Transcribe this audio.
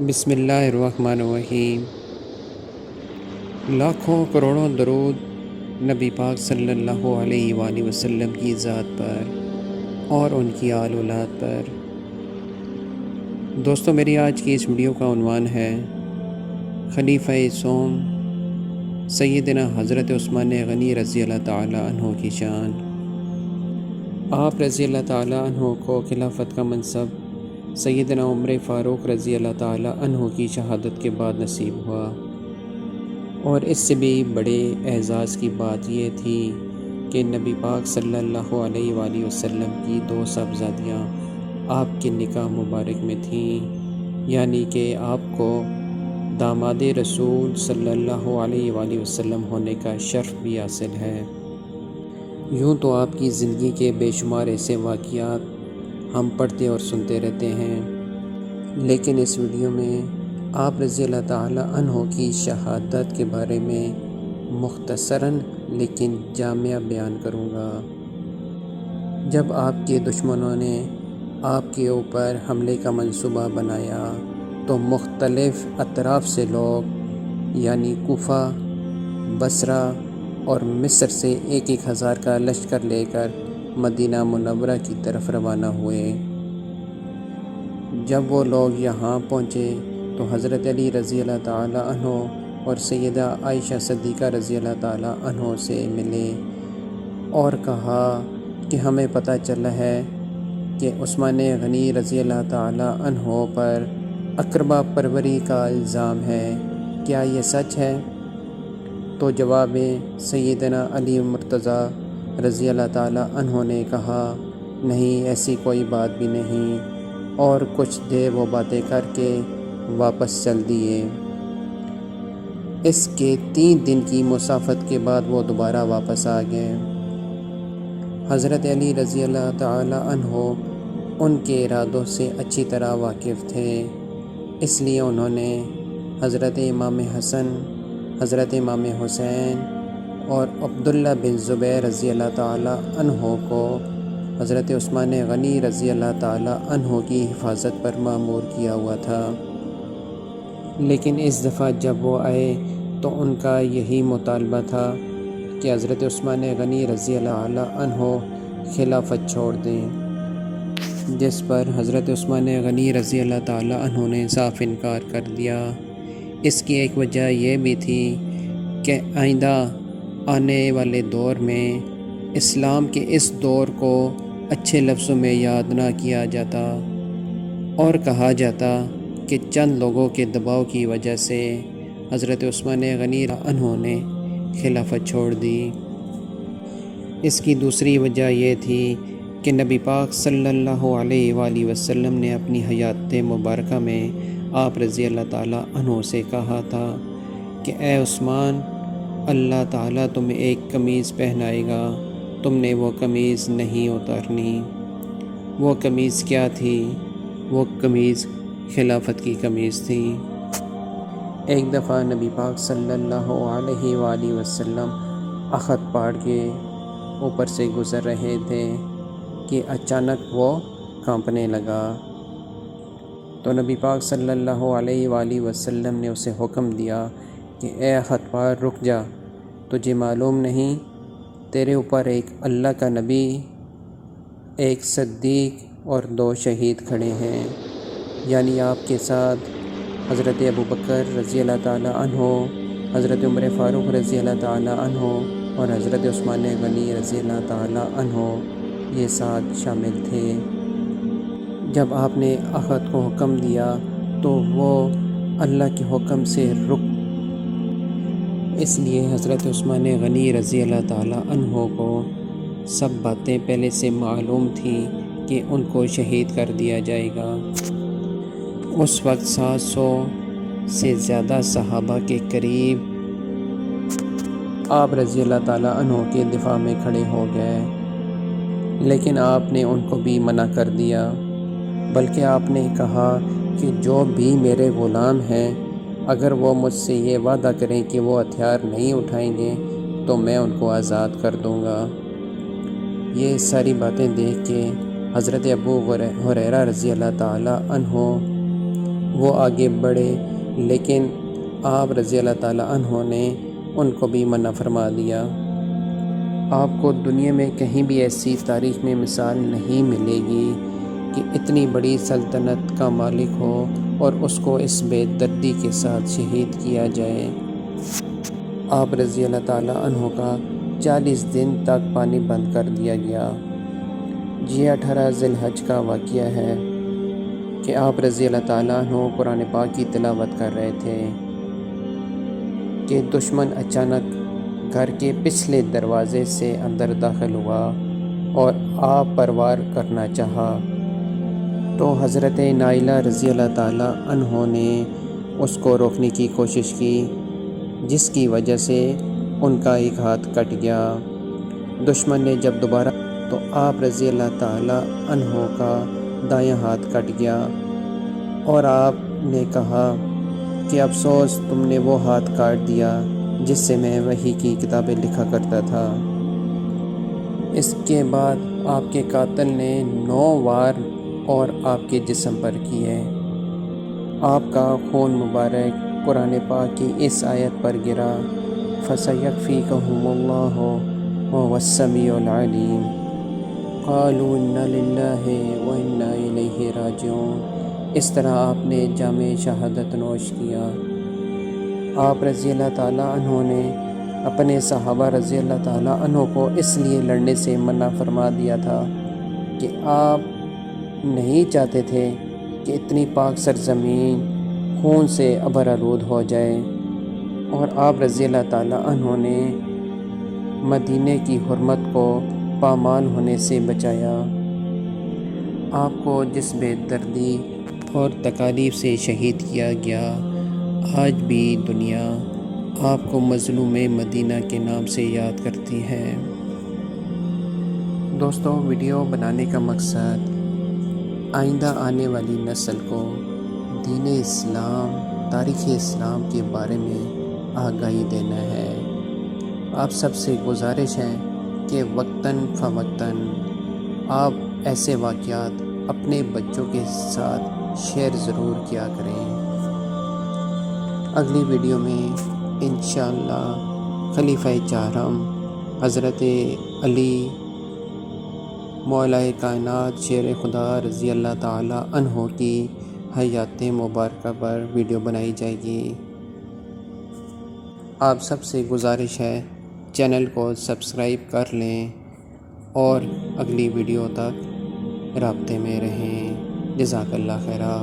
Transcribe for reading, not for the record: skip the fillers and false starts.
بسم اللہ الرحمن الرحیم۔ لاکھوں کروڑوں درود نبی پاک صلی اللہ علیہ وآلہ وسلم کی ذات پر اور ان کی آل اولاد پر۔ دوستو، میری آج کی اس ویڈیو کا عنوان ہے خلیفہ سوم سیدنا حضرت عثمان غنی رضی اللہ تعالیٰ عنہ کی شان۔ آپ رضی اللہ تعالیٰ عنہ کو خلافت کا منصب سیدنا عمر فاروق رضی اللہ تعالیٰ عنہ کی شہادت کے بعد نصیب ہوا، اور اس سے بھی بڑے اعزاز کی بات یہ تھی کہ نبی پاک صلی اللہ علیہ وآلہ وسلم کی 2 صاحبزادیاں آپ کے نکاح مبارک میں تھیں، یعنی کہ آپ کو داماد رسول صلی اللہ علیہ وآلہ وسلم ہونے کا شرف بھی حاصل ہے۔ یوں تو آپ کی زندگی کے بے شمار ایسے واقعات ہم پڑھتے اور سنتے رہتے ہیں، لیکن اس ویڈیو میں آپ رضی اللہ تعالیٰ عنہ کی شہادت کے بارے میں مختصراً لیکن جامع بیان کروں گا۔ جب آپ کے دشمنوں نے آپ کے اوپر حملے کا منصوبہ بنایا تو مختلف اطراف سے لوگ یعنی کوفہ، بصرہ اور مصر سے 1,000 کا لشکر لے کر مدینہ منورہ کی طرف روانہ ہوئے۔ جب وہ لوگ یہاں پہنچے تو حضرت علی رضی اللہ تعالیٰ عنہ اور سیدہ عائشہ صدیقہ رضی اللہ تعالیٰ عنہ سے ملے اور کہا کہ ہمیں پتہ چلا ہے کہ عثمان غنی رضی اللہ تعالیٰ عنہ پر اقربا پروری کا الزام ہے، کیا یہ سچ ہے؟ تو جواب میں سیدنا علی مرتضیٰ رضی اللہ تعالیٰ عنہ نے کہا، نہیں، ایسی کوئی بات بھی نہیں، اور کچھ دیر وہ باتیں کر کے واپس چل دیے۔ اس کے 3 دن کی مسافت کے بعد وہ دوبارہ واپس آ گئے۔ حضرت علی رضی اللہ تعالیٰ عنہ ان کے ارادوں سے اچھی طرح واقف تھے، اس لیے انہوں نے حضرت امام حسن، حضرت امام حسین اور عبداللہ بن زبیر رضی اللہ تعالیٰ عنہ کو حضرت عثمان غنی رضی اللہ تعالیٰ عنہ کی حفاظت پر مأمور کیا ہوا تھا، لیکن اس دفعہ جب وہ آئے تو ان کا یہی مطالبہ تھا کہ حضرت عثمان غنی رضی اللہ عنہ خلافت چھوڑ دیں، جس پر حضرت عثمان غنی رضی اللہ تعالیٰ عنہ نے صاف انکار کر دیا۔ اس کی ایک وجہ یہ بھی تھی کہ آئندہ آنے والے دور میں اسلام کے اس دور کو اچھے لفظوں میں یاد نہ کیا جاتا اور کہا جاتا کہ چند لوگوں کے دباؤ کی وجہ سے حضرت عثمان غنی عنہ نے خلافت چھوڑ دی۔ اس کی دوسری وجہ یہ تھی کہ نبی پاک صلی اللہ علیہ وآلہ وسلم نے اپنی حیات مبارکہ میں آپ رضی اللہ تعالیٰ عنہ سے کہا تھا کہ اے عثمان، اللہ تعالیٰ تمہیں ایک قمیض پہنائے گا، تم نے وہ قمیض نہیں اتارنی۔ وہ قمیض کیا تھی؟ وہ قمیض خلافت کی قمیض تھی۔ ایک دفعہ نبی پاک صلی اللہ علیہ وآلہ وسلم احد پہاڑ کے اوپر سے گزر رہے تھے کہ اچانک وہ کانپنے لگا، تو نبی پاک صلی اللہ علیہ وآلہ وسلم نے اسے حکم دیا کہ اے احد پہاڑ، رک جا، تجھے معلوم نہیں تیرے اوپر ایک اللہ کا نبی، ایک صدیق اور 2 شہید کھڑے ہیں، یعنی آپ کے ساتھ حضرت ابوبکر رضی اللہ تعالیٰ عنہ، حضرت عمر فاروق رضی اللہ تعالیٰ عنہ اور حضرت عثمان غنی رضی اللہ تعالیٰ عنہ، یہ 7 شامل تھے۔ جب آپ نے احد کو حکم دیا تو وہ اللہ کے حکم سے رک، اس لیے حضرت عثمان غنی رضی اللہ تعالیٰ عنہ کو سب باتیں پہلے سے معلوم تھیں کہ ان کو شہید کر دیا جائے گا۔ اس وقت 700 سے زیادہ صحابہ کے قریب آپ رضی اللہ تعالیٰ عنہ کے دفاع میں کھڑے ہو گئے، لیکن آپ نے ان کو بھی منع کر دیا، بلکہ آپ نے کہا کہ جو بھی میرے غلام ہیں، اگر وہ مجھ سے یہ وعدہ کریں کہ وہ ہتھیار نہیں اٹھائیں گے تو میں ان کو آزاد کر دوں گا۔ یہ ساری باتیں دیکھ کے حضرت ابو ہریرہ رضی اللہ تعالیٰ عنہ وہ آگے بڑھے، لیکن آپ رضی اللہ تعالیٰ عنہ نے ان کو بھی منع فرما دیا۔ آپ کو دنیا میں کہیں بھی ایسی تاریخ میں مثال نہیں ملے گی کہ اتنی بڑی سلطنت کا مالک ہو اور اس کو اس بے دردی کے ساتھ شہید کیا جائے۔ آپ رضی اللہ تعالیٰ عنہ کا 40 دن تک پانی بند کر دیا گیا۔ یہ 18 ذی الحج کا واقعہ ہے کہ آپ رضی اللہ تعالیٰ عنہ قرآن پاک کی تلاوت کر رہے تھے کہ دشمن اچانک گھر کے پچھلے دروازے سے اندر داخل ہوا اور آپ پر وار کرنا چاہا، تو حضرت نائلہ رضی اللہ تعالیٰ عنہ نے اس کو روکنے کی کوشش کی، جس کی وجہ سے ان کا ایک ہاتھ کٹ گیا۔ دشمن نے جب دوبارہ تو آپ رضی اللہ تعالیٰ عنہ کا دایاں ہاتھ کٹ گیا اور آپ نے کہا کہ افسوس تم نے وہ ہاتھ کاٹ دیا جس سے میں وحی کی کتابیں لکھا کرتا تھا۔ اس کے بعد آپ کے قاتل نے 9 وار اور آپ کے جسم پر کیے۔ آپ کا خون مبارک قرآن پاک کی اس آیت پر گرا، فَسَيَكْفِيكَهُمُ اللَّهُ وَهُوَ السَّمِيعُ الْعَلِيمُ قَالُوا إِنَّا لِلَّهِ وَإِنَّا إِلَيْهِ رَاجِعُونَ۔ اس طرح آپ نے جام شہادت نوش کیا۔ آپ رضی اللہ تعالیٰ عنہ نے اپنے صحابہ رضی اللہ تعالیٰ عنہ کو اس لیے لڑنے سے منع فرما دیا تھا کہ آپ نہیں چاہتے تھے کہ اتنی پاک سرزمین خون سے ابرآلود ہو جائے، اور آپ رضی اللہ تعالیٰ عنہ نے مدینے کی حرمت کو پامال ہونے سے بچایا۔ آپ کو جس بے دردی اور تکالیف سے شہید کیا گیا، آج بھی دنیا آپ کو مظلوم مدینہ کے نام سے یاد کرتی ہے۔ دوستو، ویڈیو بنانے کا مقصد آئندہ آنے والی نسل کو دین اسلام، تاریخ اسلام کے بارے میں آگاہی دینا ہے۔ آپ سب سے گزارش ہے کہ وقتاً فوقتاً آپ ایسے واقعات اپنے بچوں کے ساتھ شیئر ضرور کیا کریں۔ اگلی ویڈیو میں انشاءاللہ خلیفہ چہارم حضرت علی مولا کائنات شیر خدا رضی اللہ تعالیٰ عنہ کی حیات مبارکہ پر ویڈیو بنائی جائے گی۔ آپ سب سے گزارش ہے چینل کو سبسکرائب کر لیں اور اگلی ویڈیو تک رابطے میں رہیں۔ جزاک اللہ خیرہ۔